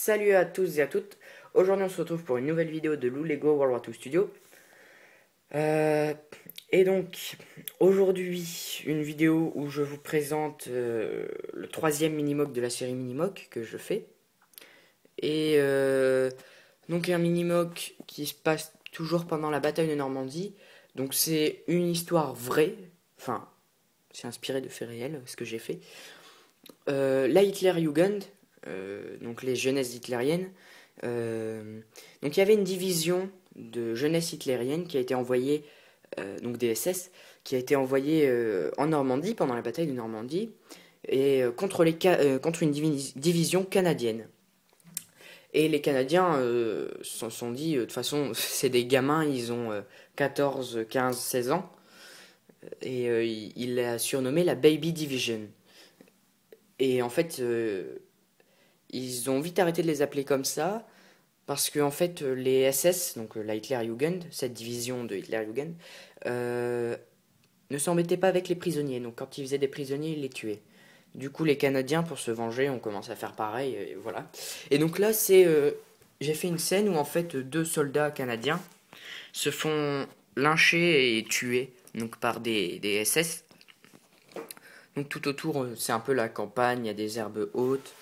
Salut à tous et à toutes. Aujourd'hui on se retrouve pour une nouvelle vidéo de Lou Lego World War II Studio. Et donc aujourd'hui une vidéo où je vous présente le troisième Minimoc de la série Minimoc que je fais. Et donc un Minimoc qui se passe toujours pendant la bataille de Normandie. Donc c'est une histoire vraie, enfin c'est inspiré de faits réels ce que j'ai fait. La Hitlerjugend, donc les jeunesses hitlériennes. Donc il y avait une division de jeunesse hitlérienne qui a été envoyée, donc des SS, qui a été envoyée en Normandie pendant la bataille de Normandie et contre une division canadienne. Et les Canadiens se sont dit, de toute façon, c'est des gamins, ils ont 14, 15, 16 ans, et il l'a surnommé la Baby Division. Et en fait, ils ont vite arrêté de les appeler comme ça, parce que en fait, les SS, donc la Hitlerjugend, cette division de Hitlerjugend, euh, ne s'embêtaient pas avec les prisonniers. Donc quand ils faisaient des prisonniers, ils les tuaient. Du coup, les Canadiens, pour se venger, ont commencé à faire pareil, et voilà. Et donc là, j'ai fait une scène où en fait deux soldats canadiens se font lyncher et tuer donc par des SS. Donc tout autour, c'est un peu la campagne, il y a des herbes hautes.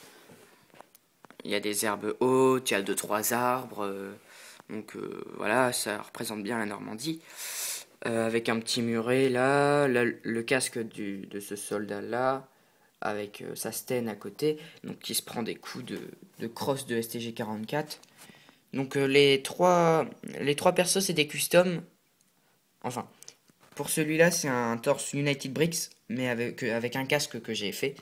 Il y a des herbes hautes, il y a deux trois arbres. Donc voilà, ça représente bien la Normandie. Avec un petit muret là, le casque de ce soldat là, avec sa stène à côté, donc qui se prend des coups de crosse de STG 44. Donc les trois persos c'est des customs. Enfin, pour celui-là c'est un torse United Bricks, mais avec un casque que j'ai fait.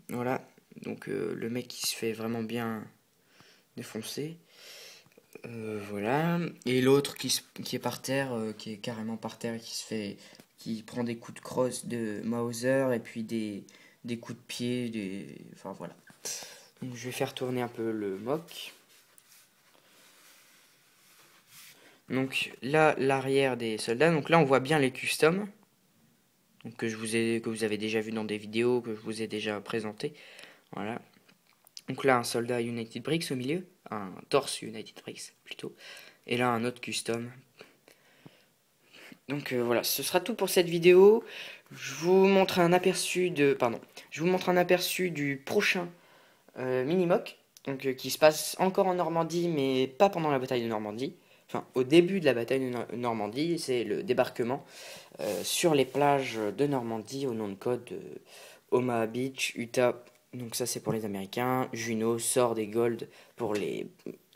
Voilà, donc le mec qui se fait vraiment bien défoncer. Voilà. Et l'autre qui est par terre, qui est carrément par terre, qui prend des coups de crosse de Mauser et puis des coups de pied, enfin voilà. Donc, je vais faire tourner un peu le mock. Donc là, l'arrière des soldats. Donc là, on voit bien les customs. Donc que vous avez déjà vu dans des vidéos, que je vous ai déjà présenté. Voilà. Donc là, un soldat United Bricks au milieu. Un torse United Bricks plutôt. Et là, un autre custom. Donc voilà, ce sera tout pour cette vidéo. Je vous montre un aperçu du prochain Minimoc, donc qui se passe encore en Normandie, mais pas pendant la bataille de Normandie. Enfin, au début de la bataille de Normandie, c'est le débarquement sur les plages de Normandie au nom de code Omaha Beach, Utah. Donc ça c'est pour les Américains, Juno, Sword et Gold pour les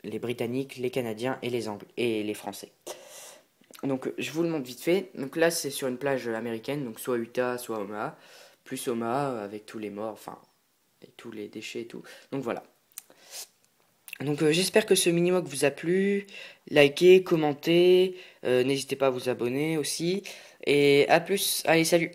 Britanniques, les Canadiens et les Français. Donc je vous le montre vite fait. Donc là c'est sur une plage américaine, donc soit Utah, soit Omaha, plus Omaha avec tous les morts, enfin, et tous les déchets et tout. Donc voilà. Donc j'espère que ce mini-mock vous a plu. Likez, commentez, n'hésitez pas à vous abonner aussi. Et à plus, allez salut.